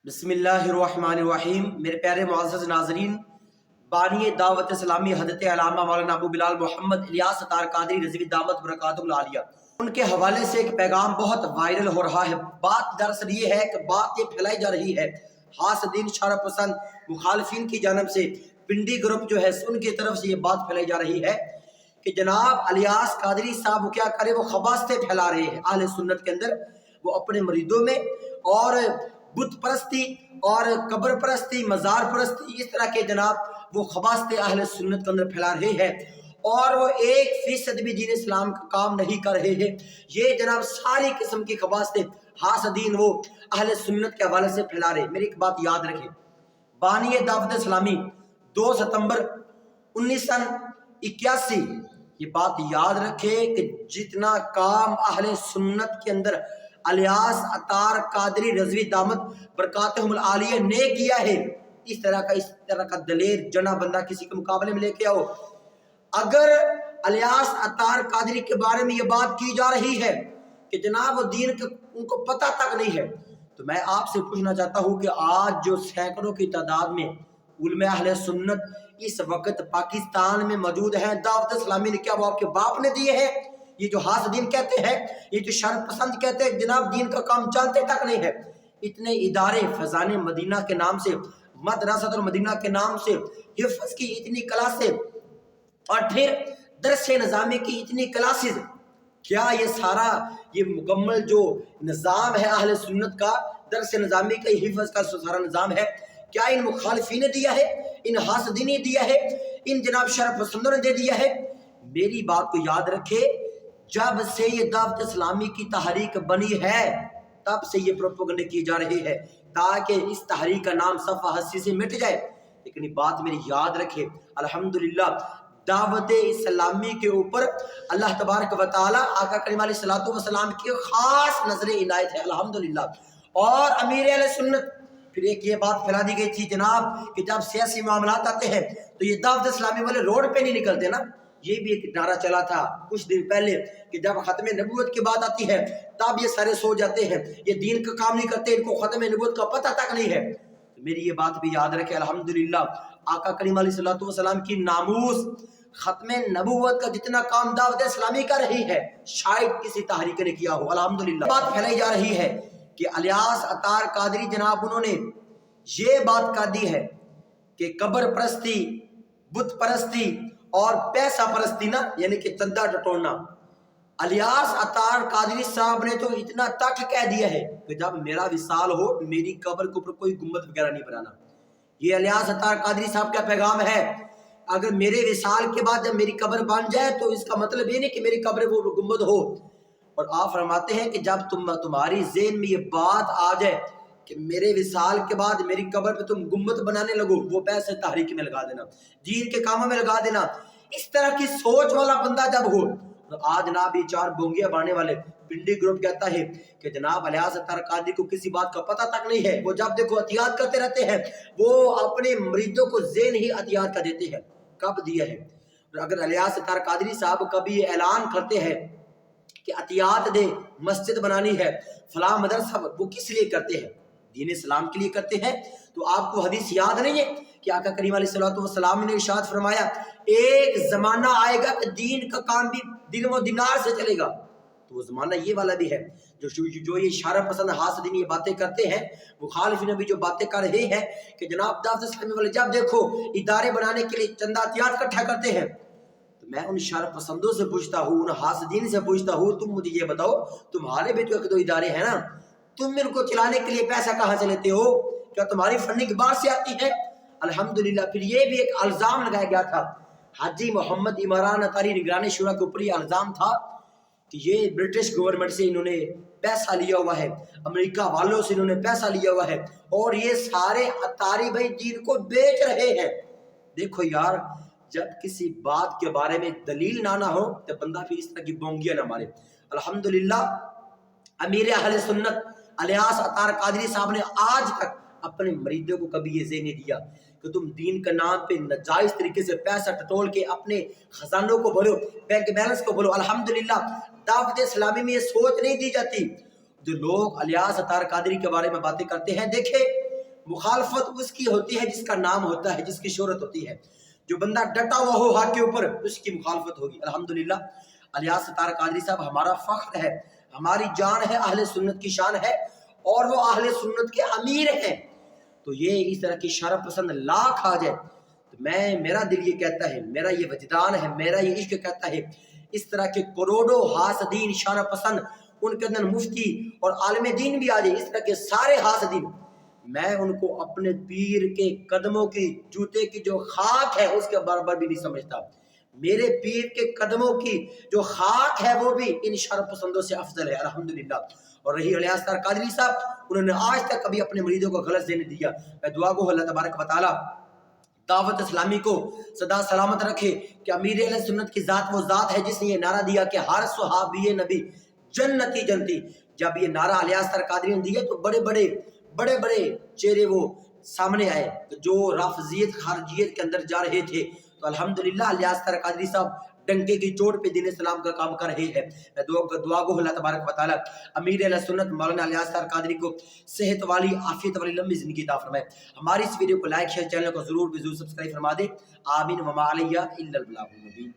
बिस्मिल्लाहिर्रहमानिर्रहीम। मेरे प्यारे मुअज़्ज़ज़ नाज़रीन, बानी दावत इस्लामी हज़रत अल्लामा मौलाना अबू बिलाल मोहम्मद इलियास अतार कादरी रज़वी दामत बरकातुहुल आलिया, उनके हवाले से एक पैगाम बहुत वायरल हो रहा है। बात दरअसल ये है कि बात ये फैलाई जा रही है हासदीन शर पसंद मुखालफिन की जानब से, पिंडी ग्रुप जो है उनकी तरफ से ये बात फैलाई जा रही है कि जनाब इलियास कादरी साहब वो क्या करे, वो खबास्ते फैला रहे हैं अहले सुन्नत के अंदर। वो अपने मुरीदों में और बुत परस्ती और कब्र परस्ती, मज़ार परस्ती, इस तरह के जनाब वो खबास्ते अहले सुन्नत के अंदर फैला रहे हैं और वो 1% भी दीन इस्लाम का काम नहीं कर रहे हैं। ये जनाब सारी किस्म की खबास्ते हासदीन वो अहले सुन्नत के हवाले से फैला रहे। मेरी एक बात याद रखें, बानी दावत इस्लामी 2 सितंबर 1981, ये बात याद रखें कि जितना काम अहले सुन्नत के अंदर इलियास अतार कादरी रज़वी दामत बरकातुहुल आलिया ने किया है, इस तरह का दलेर जना बंदा किसी के मुकाबले में लेके आओ। अगर इलियास अतार कादरी के बारे में ये बात की जा रही है कि जनाब वो दीन के उनको पता तक नहीं है, तो मैं आपसे पूछना चाहता हूँ कि आज जो सैकड़ों की तादाद में उलमा अहले सुन्नत इस वक्त पाकिस्तान में मौजूद हैं, दावत इस्लामी ने क्या वो आपके बाप ने दिए हैं? ये जो हासदीन कहते हैं, ये जो शर पसंद कहते हैं, जनाब दीन का काम जानते तक नहीं है। इतने इदारे फैज़ान मदीना के नाम से, मदरसातुल मदीना के नाम से, हिफ्ज़ की इतनी क्लासें और फिर दरस निज़ामी की इतनी क्लासेस, क्या ये सारा ये मुकम्मल जो निज़ाम है अहले सुन्नत का, दरस निज़ामी का, हिफ्ज़ का सारा निज़ाम है, क्या इन मुखालिफिन ने दिया है, इन हासदीन ने दिया है, इन जनाब शर पसंदों ने दे दिया है? मेरी बात को याद रखे, जब से ये दावत इस्लामी की तहरीक बनी है तब से ये प्रोपेगेंडा की जा रही है ताकि इस तहरीक का नाम सफ़ा हस्ती से मिट जाए। लेकिन ये बात मेरी याद रखे, अल्हम्दुलिल्लाह दावत इस्लामी के ऊपर अल्लाह तबारक व तआला आका करीम अलैहिस्सलातु वस्सलाम की खास नजर इनायत है, अल्हम्दुलिल्लाह। और अमीर अहले सुन्नत, फिर एक ये बात फैला दी गई थी जनाब कि जब सियासी मामलात आते हैं तो ये दावत इस्लामी वाले रोड पे नहीं निकलते ना। ये भी एक नारा चला था कुछ दिन पहले कि जब खत्म नबूवत की बात आती है तब ये सारे सो जाते हैं, ये दीन का काम नहीं करते, इनको खत्म नबूवत का पता तक नहीं है। तो मेरी ये बात भी याद रखे, अल्हम्दुलिल्लाह आका करीम अलैहिस्सलातु वस्सलाम की नामूस खत्म नबूवत का जितना काम दावत इस्लामी कर रही है शायद किसी तहरीक ने किया हो। अल्हम्दुलिल्लाह बात फैलाई जा रही है कि इलियास अतार कादरी जनाब उन्होंने ये बात कर दी है कि कब्र परस्ती, बुत परस्ती और पैसा परस्ती ना, यानी कि चंदा टटोलना, इलियास अतार कादरी साहब ने तो इतना तक कह दिया है कि जब मेरा विसाल हो मेरी कब्र के ऊपर कोई गुम्बद वगैरह नहीं बनाना। ये इलियास अतार कादरी साहब का पैगाम है। अगर मेरे विसाल के बाद जब मेरी कब्र बन जाए तो इसका मतलब ये नहीं कि मेरी कब्र वो गुम्बद हो। और आप फरमाते हैं कि जब तुम्हारी ज़हन में ये बात आ जाए कि मेरे विसाल के बाद मेरी कब्र पे तुम गुम्बद बनाने लगो, वो पैसे तहरीक में लगा देना, दीन के कामों में लगा देना। इस तरह की सोच वाला बंदा जब हो तो आज जनाब ये 4 बोंगियां बांधने वाले पिंडी ग्रुप कहता है कि जनाब इलियास अतार कादरी को किसी बात का पता तक नहीं है। वो जब देखो अतियात करते रहते हैं, वो अपने मरीजों को ज़हन ही अतियात का देते हैं। कब दिया है? अगर इलियास अतार कादरी साहब कभी ये ऐलान करते हैं कि अतियात दे, मस्जिद बनानी है, फलां मदरसा, वो किस लिए करते हैं? दीन इस्लाम के लिए करते हैं। तो आपको हदीस याद नहीं है कि आका करीम अलैहिस्सलातु वस्सलाम ने इरशाद फरमाया, एक जमाना आएगा कि दीन का काम भी दिरहम व दिनार से चलेगा। तो वो जमाना ये वाला भी है जो ये शर पसंद हासदीन ये बातें करते हैं, मुखालिफिन भी जो बातें कर रहे हैं कि जनाब दावत इस्लामी वाले जब देखो इदारे बनाने के लिए चंदा अतियात इकट्ठा करते हैं। तो मैं उन शर पसंदों से पूछता हूँ, उन हासदीन से पूछता हूँ, तुम मुझे ये बताओ, तुम्हारे भी तो 1-2 इदारे हैं ना, तुम इनको चलाने के लिए पैसा कहाँ से लेते हो? क्या तुम्हारी फंडिंग बाहर से आती है? अल्हम्दुलिल्लाह। फिर ये भी एक इल्जाम लगाया गया था हाजी मोहम्मद इमरान अतारी निगरानी शुरा के ऊपर, ये इल्जाम था कि ये ब्रिटिश गवर्नमेंट से इन्होंने पैसा लिया हुआ है, अमेरिका वालों से इन्होंने पैसा लिया हुआ है और ये सारे अतारी भाई दीन को बेच रहे हैं। देखो यार, जब किसी बात के बारे में दलील ना हो तो बंदा फिर इस तरह की बोंगियां ना मारे। अल्हम्दुलिल्लाह अमीर अहले सुन्नत इलियास अतार कादरी साहब ने आज तक अपने मरीदों को कभी ये ज़हन नहीं दिया कि तुम दीन के नाम पे नाजायज तरीके से पैसा टटोल के अपने खजानों को भरो, बैंक बैलेंस को भरो। अल्हम्दुलिल्लाह दावत इस्लामी में ये सोच नहीं दी जाती। जो लोग इलियास अतार कादरी के बारे में बातें करते हैं, देखे مخالفت اس کی ہوتی ہے جس کا نام ہوتا ہے، جس کی شہرت ہوتی ہے۔ جو بندہ ڈٹا ہوا ہو حق کے اوپر اس کی مخالفت ہوگی۔ الحمدللہ الیاس ستار قادری صاحب ہمارا فخر ہے، ہماری جان ہے، اہل سنت کی شان ہے، اور وہ اہل سنت کے امیر ہیں۔ تو یہ اس طرح کی شرف پسند لاکھ آ جائے تو میرا دل یہ کہتا ہے، میرا یہ وجدان ہے، میرا یہ عشق کہتا ہے، اس طرح کے کروڑوں حاسدین شرف پسند، ان کے اندر مفتی اور عالم دین بھی آ جائے، اس طرح کے سارے حاسدین، میں ان کو اپنے پیر کے قدموں کی، جوتے کی جو خاک ہے اس کے برابر بھی نہیں سمجھتا۔ میرے پیر کے قدموں کی جو خاک ہے وہ بھی ان شرف پسندوں سے افضل ہے، الحمدللہ۔ اور رہی الیاس ستار قادری صاحب، انہوں نے آج تک کبھی اپنے مریدوں کو غلط ذہن نہیں دیا۔ میں دعا گو اللہ تبارک و تعالی دعوت اسلامی کو سدا سلامت رکھے کہ امیر اہل سنت کی ذات وہ ذات ہے جس نے یہ نعرہ دیا کہ ہر صحابی نبی جنتی جنتی۔ جب یہ نعرہ الیاس ستار قادری نے دیا تو بڑے بڑے چہرے وہ سامنے آئے جو رافضیت خارجیت کے اندر جا رہے تھے۔ تو الحمدللہ الیاس ستار قادری صاحب ڈنکے کی چوٹ پہ دین اسلام کا کام کر رہے ہیں۔ میں دعا گو اللہ تبارک و تعالی امیر اہل سنت مولانا الیاس ستار قادری کو صحت والی، عافیت والی لمبی زندگی عطا فرمائے۔ ہماری اس ویڈیو کو لائک شیئر، چینل کو ضرور سبسکرائب فرما دے۔ آمین وما علیہ الا البلاغ المبین۔